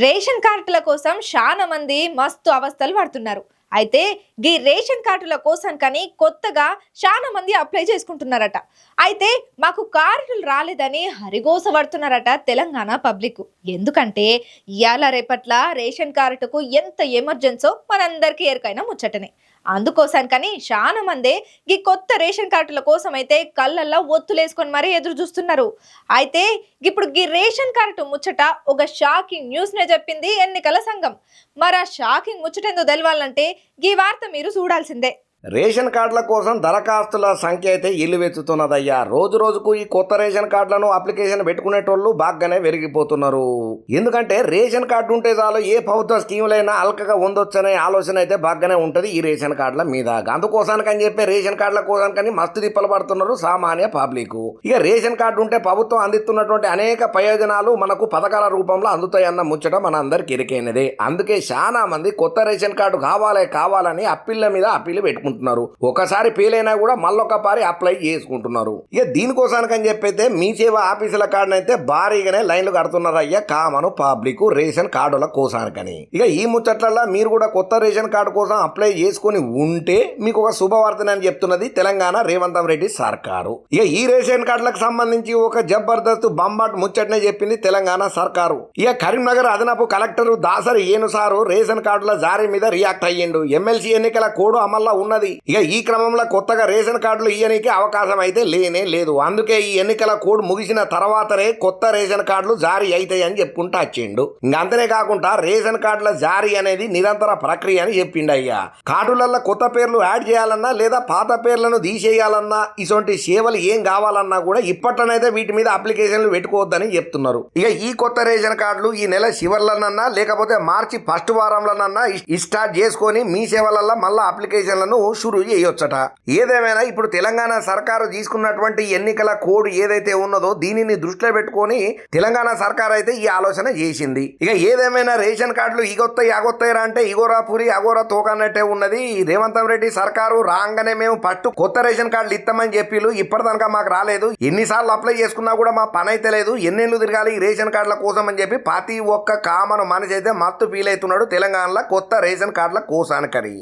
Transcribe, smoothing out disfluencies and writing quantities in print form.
Ration కార్డుల కోసం చాలా మంది మస్తు అవస్థలు పడుతున్నారు. అయితే ఈ రేషన్ కార్డుల కోసం కానీ కొత్తగా చాలా మంది అప్లై చేసుకుంటున్నారట. అయితే మాకు కార్డులు రాలేదని హరిగోస పడుతున్నారట తెలంగాణ పబ్లిక్. ఎందుకంటే ఇయాల రేపట్ల రేషన్ కార్డుకు ఎంత ఎమర్జెన్సో మనందరికీ ఎరుకైనా ముచ్చటనే. అందుకోసం కానీ చాలా మంది ఈ కొత్త రేషన్ కార్డుల కోసం అయితే కళ్ళల్లో ఒత్తులేసుకొని మరీ ఎదురు చూస్తున్నారు. అయితే ఇప్పుడు ఈ రేషన్ కార్డు ముచ్చట ఒక షాకింగ్ న్యూస్ నే చెప్పింది ఎన్నికల సంఘం. మరి ఆ షాకింగ్ ముచ్చటేందో తెలవాలంటే ఈ వార్త మీరు చూడాల్సిందే. రేషన్ కార్డుల కోసం దరఖాస్తుల సంఖ్య అయితే ఇల్లువెత్తుతున్నదయ్యా. రోజు రోజుకు ఈ కొత్త రేషన్ కార్డులను అప్లికేషన్ పెట్టుకునేటోళ్ళు బాగానే పెరిగిపోతున్నారు. ఎందుకంటే రేషన్ కార్డు ఉంటే చాలు ఏ ప్రభుత్వ స్కీములైనా అల్కగా ఉండొచ్చనే ఆలోచన అయితే బాగానే ఉంటది ఈ రేషన్ కార్డుల మీద. అందుకోసానికని చెప్పి రేషన్ కార్డుల కోసానికని మస్తు తిప్పలు పడుతున్నారు సామాన్య పబ్లిక్. ఇక రేషన్ కార్డు ఉంటే ప్రభుత్వం అందిస్తున్నటువంటి అనేక ప్రయోజనాలు మనకు పథకాల రూపంలో అందుతాయన్న ముచ్చట మన అందరికి ఎరికైనదే. అందుకే చాలా మంది కొత్త రేషన్ కార్డు కావాలని అప్పీళ్ళ మీద అప్పీలు పెట్టుకుంటున్నారు. ఒకసారి ఫెయిల్ అయినా కూడా మళ్ళొక పారి అప్లై చేసుకుంటున్నారు. ఇక దీనికోసానికని చెప్పైతే మీ సేవ ఆఫీసుల కార్డును అయితే భారీగానే లైన్లు కడుతున్నారు అయ్యా కామన్ పబ్లిక్ రేషన్ కార్డుల కోసానికని. ఇక ఈ ముచ్చట్లలో మీరు కూడా కొత్త రేషన్ కార్డు కోసం అప్లై చేసుకుని ఉంటే మీకు ఒక శుభవార్తని చెప్తున్నది తెలంగాణ రేవంత్ రెడ్డి సర్కారు. ఇక ఈ రేషన్ కార్డులకు సంబంధించి ఒక జబర్దస్త్ బంబాట్ ముచ్చటనే చెప్పింది తెలంగాణ సర్కారు. ఇక కరీంనగర్ అదనపు కలెక్టర్ దాసరి ఏనుసారు రేషన్ కార్డుల జారీ మీద రియాక్ట్ అయ్యిండు. ఎమ్మెల్సీ ఎన్నికల కోడ్ అమల్లో ఉన్నది. ఇక ఈ క్రమంలో కొత్తగా రేషన్ కార్డులు ఇయ్యడానికి అవకాశం అయితే లేనే లేదు. అందుకే ఈ ఎన్నికల కోడ్ ముగిసిన తర్వాతనే కొత్త రేషన్ కార్డులు జారీ అవుతాయి అని చెప్పుకుంటూ వచ్చిండు. అంతనే కాకుండా రేషన్ కార్డుల జారీ అనేది నిరంతర ప్రక్రియ అని చెప్పిండు అయ్యా. కార్డులలో కొత్త పేర్లు యాడ్ చేయాలన్నా లేదా పాత పేర్లను తీసేయాలన్నా ఇటువంటి సేవలు ఏం కావాలన్నా కూడా ఇప్పట్లోనైతే వీటి మీద అప్లికేషన్లు పెట్టుకోవద్దని చెప్తున్నారు. ఇక ఈ కొత్త రేషన్ కార్డులు ఈ నెల చివర్లనన్నా లేకపోతే మార్చి ఫస్ట్ వారంలోనన్నా స్టార్ట్ చేసుకొని మీ సేవలలో మళ్ళా అప్లికేషన్లను షురూ చేయొచ్చట. ఏదేమైనా ఇప్పుడు తెలంగాణ సర్కారు తీసుకున్నటువంటి ఎన్నికల కోడ్ ఏదైతే ఉన్నదో దీనిని దృష్టిలో పెట్టుకొని తెలంగాణ సర్కారు అయితే ఈ ఆలోచన చేసింది. ఇక ఏదేమైనా రేషన్ కార్డులు అగొత్తాయిరా అంటే ఇగోరా పూరి అగోరా తోకన్నట్టే ఉన్నది. రేవంత్ రెడ్డి సర్కారు రాగానే మేము ఫస్ట్ కొత్త రేషన్ కార్డులు ఇస్తామని చెప్పిలు. ఇప్పటిదాకా మాకు రాలేదు. ఎన్నిసార్లు అప్లై చేసుకున్నా కూడా మా పని అయితే లేదు. ఎన్నేళ్ళు తిరగాలి ఈ రేషన్ కార్డుల కోసం అని చెప్పి ప్రతి ఒక్క కామన్ మనిషి అయితే మత్తు ఫీల్ అవుతున్నాడు తెలంగాణలో కొత్త రేషన్ కార్డుల కోసానికని.